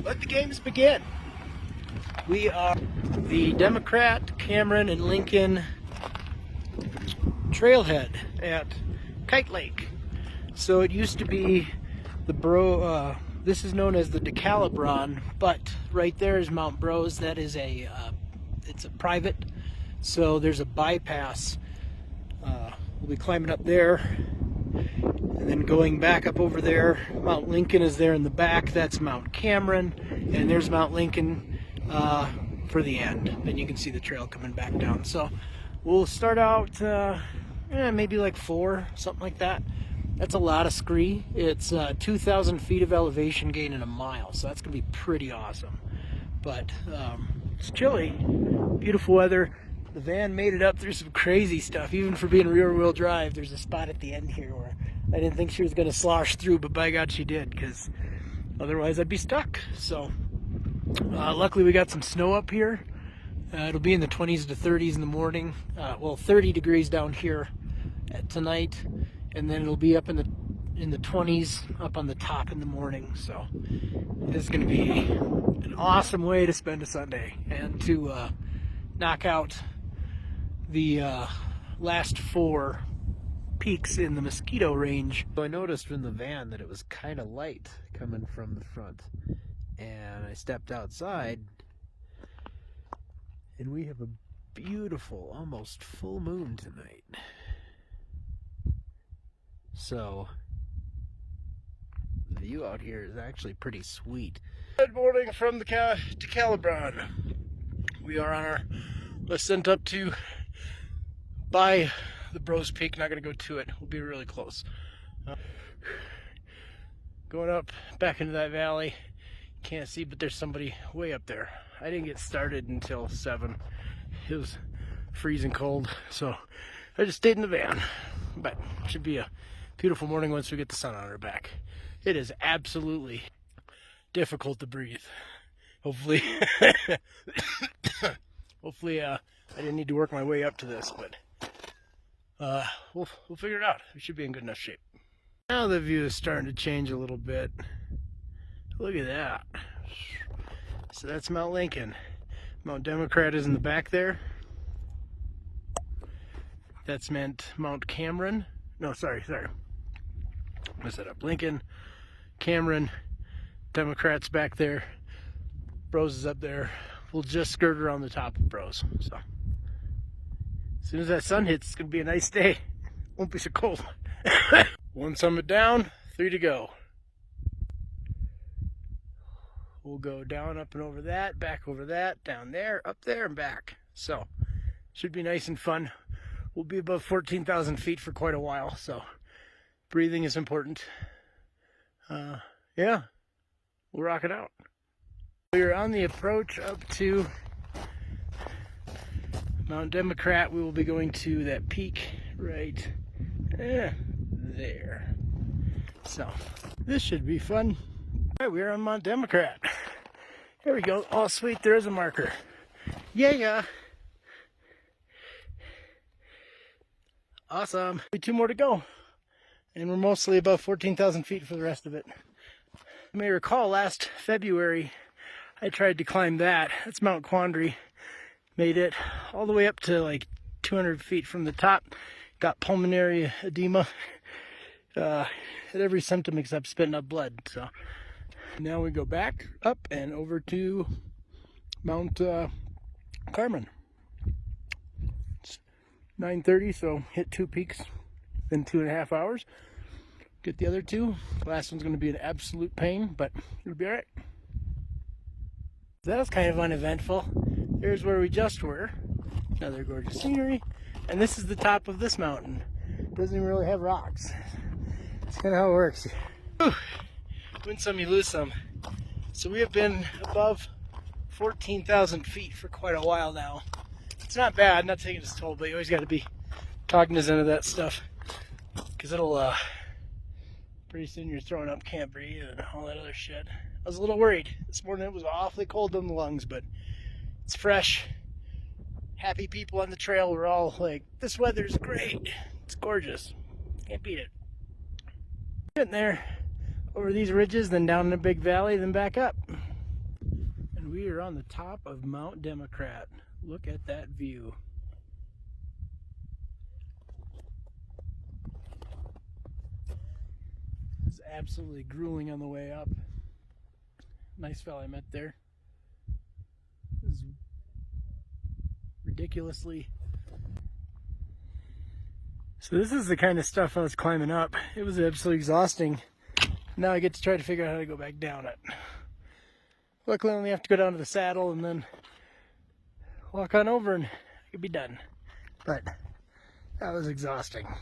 Let the games begin. We are the Democrat, Cameron, and Lincoln trailhead at Kite Lake. So it used to be the this is known as the Decalibron, but right there is Mount Bros. That is it's a private, so there's a bypass. We'll be climbing up there and then going back up over there. Mount Lincoln is there in the back. That's Mount Cameron, and there's Mount Lincoln for the end. Then you can see the trail coming back down. So we'll start out maybe like 4, something like that. That's a lot of scree. It's 2,000 feet of elevation gain in a mile, so that's gonna be pretty awesome. But it's chilly, beautiful weather. The van made it up through some crazy stuff, even for being rear-wheel drive. There's a spot at the end here where I didn't think she was gonna slosh through, but by God she did, because otherwise I'd be stuck. So luckily we got some snow up here. It'll be in the 20s to 30s in the morning. Well, 30 degrees down here tonight, and then it'll be up in the 20s up on the top in the morning. So this is going to be an awesome way to spend a Sunday and to knock out the last 4 peaks in the Mosquito Range. So I noticed in the van that it was kind of light coming from the front, and I stepped outside, and we have a beautiful, almost full moon tonight. So the view out here is actually pretty sweet. Good morning from the Decalibron. We are on our ascent up to by the Bros Peak. Not going to go to it. We'll be really close. Going up back into that valley. Can't see, but there's somebody way up there. I didn't get started until 7. It was freezing cold, so I just stayed in the van. But it should be a beautiful morning once we get the sun on our back. It is absolutely difficult to breathe. Hopefully, I didn't need to work my way up to this, but we'll figure it out. We should be in good enough shape. Now the view is starting to change a little bit. Look at that. So that's Mount Lincoln. Mount Democrat is in the back there. That's meant Mount Cameron. No, sorry. Messed that up. Lincoln, Cameron, Democrats back there. Bros is up there. We'll just skirt around the top of Bros. So as soon as that sun hits, it's gonna be a nice day. Won't be so cold. 1 summit down, 3 to go. We'll go down, up and over that, back over that, down there, up there, and back. So should be nice and fun. We'll be above 14,000 feet for quite a while, so breathing is important. Yeah, we'll rock it out. We're on the approach up to Mount Democrat. We will be going to that peak right there. So this should be fun. All right, we're on Mount Democrat. Here we go. Oh, sweet, there is a marker. Yeah. Awesome. 2 more to go. And we're mostly above 14,000 feet for the rest of it. You may recall last February, I tried to climb that. That's Mount Quandary. Made it all the way up to like 200 feet from the top. Got pulmonary edema. Had every symptom except spitting up blood. So now we go back up and over to Mount Carmen. It's 9:30, so hit 2 peaks in 2.5 hours. Get the other 2. Last one's going to be an absolute pain, but it'll be all right. That was kind of uneventful. There's where we just were. Another gorgeous scenery. And this is the top of this mountain. Doesn't even really have rocks. That's kind of how it works. Whew. Win some, you lose some. So we have been above 14,000 feet for quite a while now. It's not bad, not taking its toll, but you always got to be cognizant of that stuff, because it'll pretty soon you're throwing up, can't breathe, and all that other shit. I was a little worried. This morning it was awfully cold in the lungs, but it's fresh. Happy people on the trail were all like, this weather's great. It's gorgeous. Can't beat it. Getting there over these ridges, then down in a big valley, then back up. And we are on the top of Mount Democrat. Look at that view. It's absolutely grueling on the way up. Nice fella I met there. It was ridiculously. So this is the kind of stuff I was climbing up. It was absolutely exhausting. Now I get to try to figure out how to go back down it. Luckily I only have to go down to the saddle and then walk on over and I could be done. But that was exhausting.